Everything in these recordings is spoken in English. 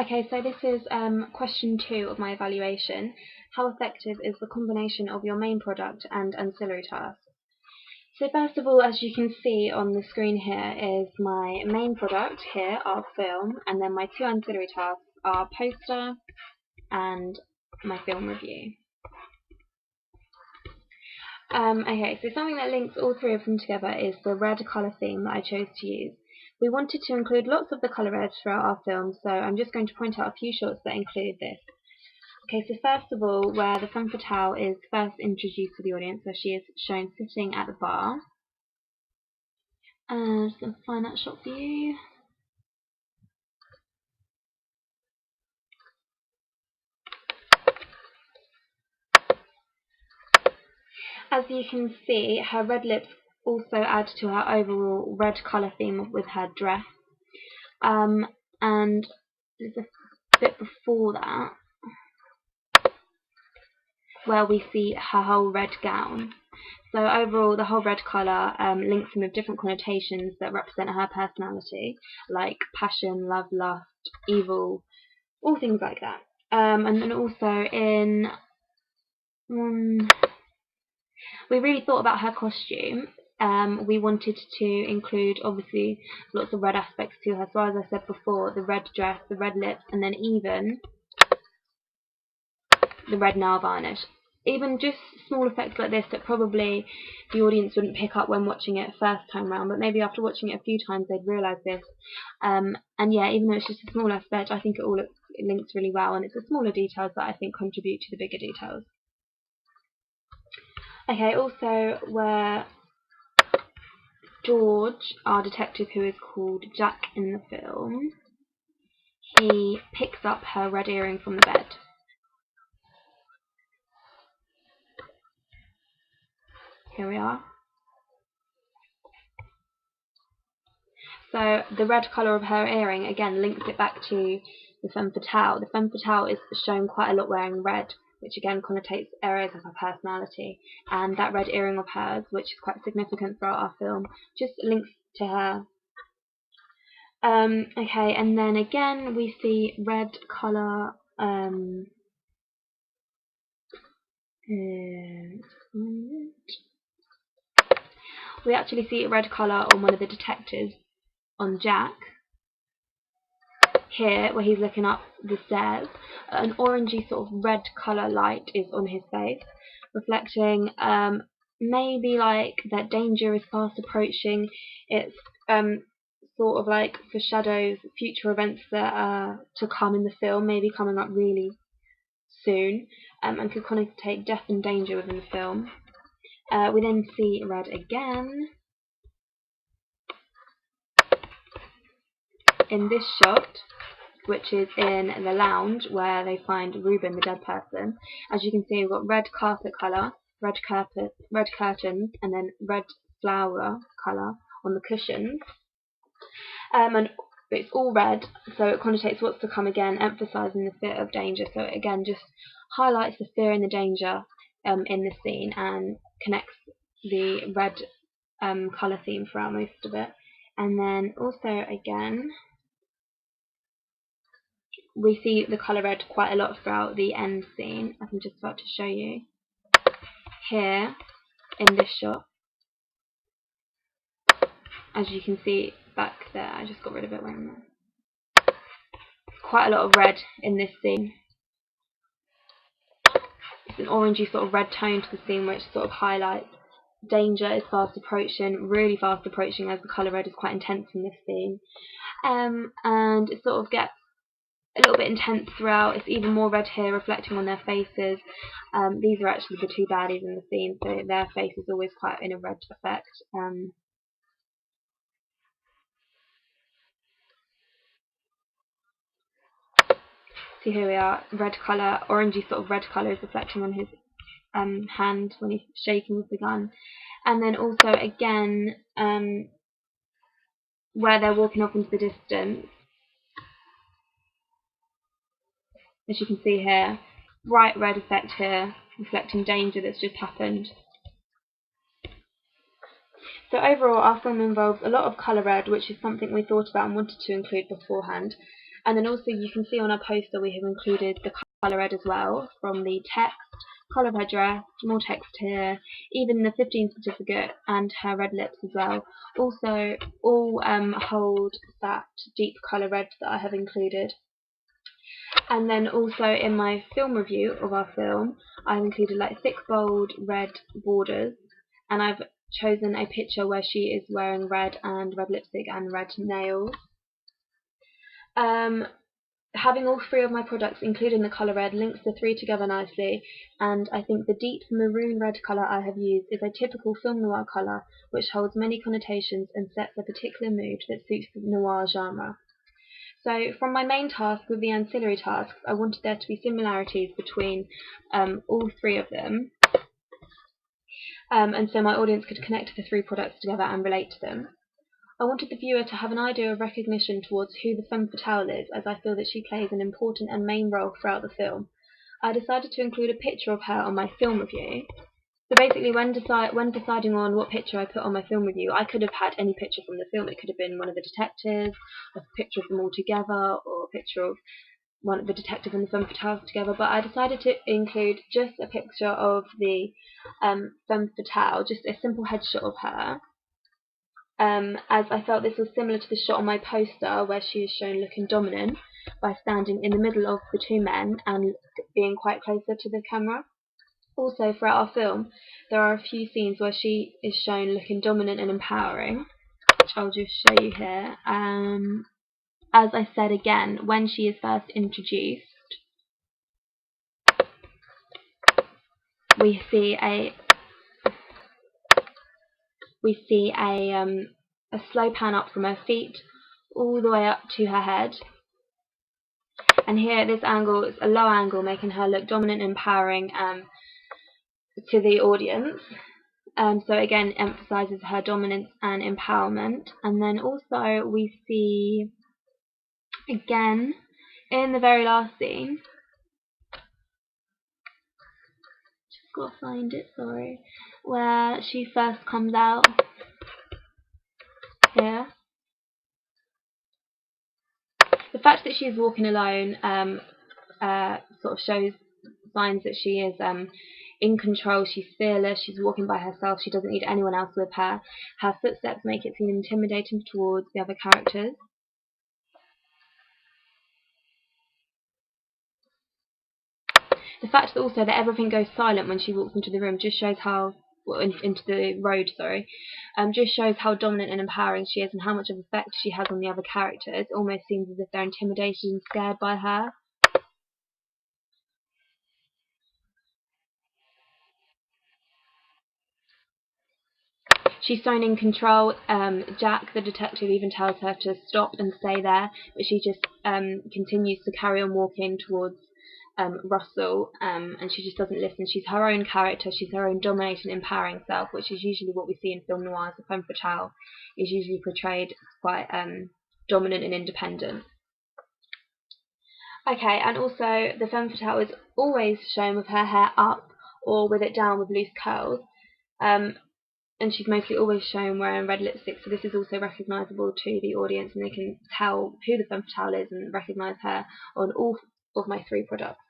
Okay, so this is question 2 of my evaluation. How effective is the combination of your main product and ancillary tasks? So first of all, as you can see on the screen here, is my main product here, our film, and then my 2 ancillary tasks are poster and my film review. Okay, so something that links all 3 of them together is the red colour theme that I chose to use. We wanted to include lots of the colour red throughout our film, so I'm just going to point out a few shots that include this. Okay, so first of all, where the femme fatale is first introduced to the audience, so she is shown sitting at the bar. And just going to find that shot for you. As you can see, her red lips also add to her overall red colour theme with her dress. And there's a bit before that where we see her whole red gown. So overall, the whole red colour links in with different connotations that represent her personality, like passion, love, lust, evil, all things like that. And then also we really thought about her costume. We wanted to include, obviously, lots of red aspects to her. So as I said before, the red dress, the red lips, and then even the red nail varnish. Even just small effects like this that probably the audience wouldn't pick up when watching it first time round, but maybe after watching it a few times they'd realise this. And yeah, even though it's just a small aspect, I think it all links really well, and it's the smaller details that I think contribute to the bigger details. Okay, also where George, our detective who is called Jack in the film, he picks up her red earring from the bed. Here we are. So the red colour of her earring again links it back to the femme fatale. The femme fatale is shown quite a lot wearing red, which again connotates areas of her personality. And that red earring of hers, which is quite significant throughout our film, just links to her. Okay, and then again we see red colour. We actually see red colour on one of the detectives, on Jack, here where he's looking up the stairs. An orangey sort of red colour light is on his face, reflecting maybe like that danger is fast approaching. It's sort of like foreshadows future events that are to come in the film, maybe coming up really soon, and could connotate death and danger within the film. We then see red again in this shot, which is in the lounge where they find Ruben, the dead person. As you can see, we've got red carpet colour, red curtains, and then red flower colour on the cushions. And it's all red, so it connotates what's to come again, emphasising the fear of danger. So it again just highlights the fear and the danger in the scene and connects the red colour theme throughout most of it. And then also again, we see the colour red quite a lot throughout the end scene, as I'm just about to show you. Here, in this shot, as you can see back there, I just got rid of it when there. Quite a lot of red in this scene. It's an orangey sort of red tone to the scene, which sort of highlights danger is fast approaching, really fast approaching, as the colour red is quite intense in this scene. And it sort of gets a little bit intense throughout. It's even more red here, reflecting on their faces. These are actually the 2 baddies in the scene, so their face is always quite in a red effect. So here we are, red colour, orangey sort of red colour is reflecting on his hand when he's shaking with the gun. And then also again, where they're walking off into the distance, as you can see here, bright red effect here, reflecting danger that's just happened. So overall, our film involves a lot of colour red, which is something we thought about and wanted to include beforehand. And then also you can see on our poster we have included the colour red as well, from the text, colour of her dress, more text here, even the 15 certificate and her red lips as well. Also all hold that deep colour red that I have included. And then also in my film review of our film, I've included like thick bold red borders, and I've chosen a picture where she is wearing red and red lipstick and red nails. Having all three of my products, including the colour red, links the three together nicely, and I think the deep maroon red colour I have used is a typical film noir colour which holds many connotations and sets a particular mood that suits the noir genre. So from my main task with the ancillary tasks, I wanted there to be similarities between all three of them, and so my audience could connect the three products together and relate to them. I wanted the viewer to have an idea of recognition towards who the femme fatale is, as I feel that she plays an important and main role throughout the film. I decided to include a picture of her on my film review. So basically, when deciding on what picture I put on my film review, I could have had any picture from the film. It could have been one of the detectives, a picture of them all together, or a picture of one of the detective and the femme fatale together. But I decided to include just a picture of the femme fatale, just a simple headshot of her. As I felt this was similar to the shot on my poster where she is shown looking dominant by standing in the middle of the two men and being quite closer to the camera. Also, throughout our film, there are a few scenes where she is shown looking dominant and empowering, which I'll just show you here. As I said again, when she is first introduced, we see a slow pan up from her feet all the way up to her head. And here, this angle is a low angle, making her look dominant and empowering to the audience. So again, emphasizes her dominance and empowerment. And then also we see, again, in the very last scene, just gotta find it, sorry, where she first comes out here. The fact that she's walking alone sort of shows signs that she is in control. She's fearless, she's walking by herself, she doesn't need anyone else with her. Her footsteps make it seem intimidating towards the other characters. The fact that also that everything goes silent when she walks into the room just shows how, into the road, sorry, just shows how dominant and empowering she is and how much of effect she has on the other characters. It almost seems as if they're intimidated and scared by her. She's thrown in control. Jack, the detective, even tells her to stop and stay there, but she just continues to carry on walking towards Russell, and she just doesn't listen. She's her own character. She's her own dominating, empowering self, which is usually what we see in film noirs. The femme fatale is usually portrayed as quite dominant and independent. Okay, and also the femme fatale is always shown with her hair up or with it down with loose curls. And she's mostly always shown wearing red lipstick, so this is also recognisable to the audience, and they can tell who the femme fatale is and recognise her on all of my three products.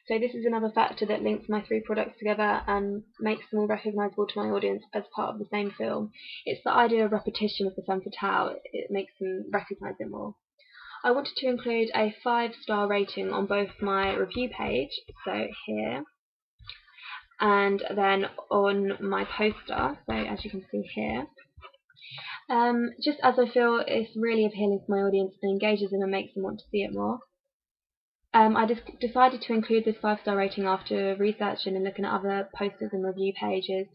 So this is another factor that links my three products together and makes them all recognisable to my audience as part of the same film. It's the idea of repetition of the femme fatale. It makes them recognise it more. I wanted to include a 5-star rating on both my review page, so here, and then on my poster, so as you can see here, just as I feel it's really appealing to my audience and engages them and makes them want to see it more. I just decided to include this 5-star rating after researching and looking at other posters and review pages,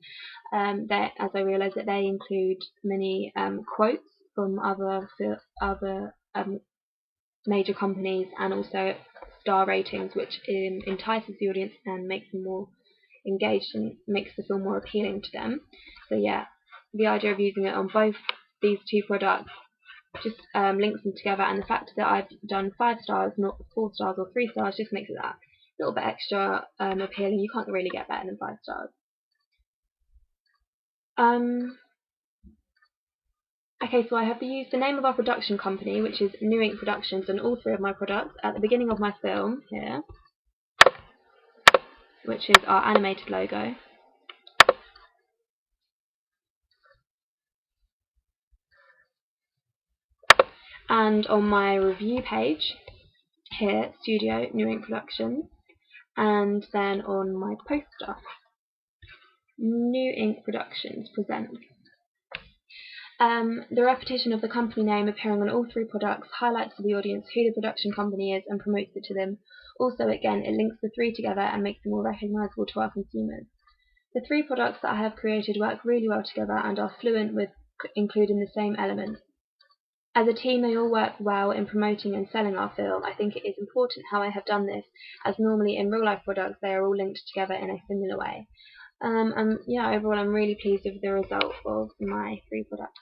as I realised that they include many quotes from other major companies, and also star ratings, which entices the audience and makes them more engaged and makes the film more appealing to them. So yeah, the idea of using it on both these two products just links them together, and the fact that I've done 5 stars, not 4 stars or 3 stars, just makes it that little bit extra appealing. You can't really get better than 5 stars. Okay, so I have used the name of our production company, which is New Ink Productions, on all 3 of my products at the beginning of my film here, which is our animated logo. And on my review page here, Studio New Ink Productions, and then on my poster, New Ink Productions presents. The repetition of the company name appearing on all 3 products highlights to the audience who the production company is and promotes it to them. Also, again, it links the 3 together and makes them more recognisable to our consumers. The 3 products that I have created work really well together and are fluent with including the same elements. As a team, they all work well in promoting and selling our film. I think it is important how I have done this, as normally in real-life products they are all linked together in a similar way. Yeah, overall I'm really pleased with the result of my 3 products.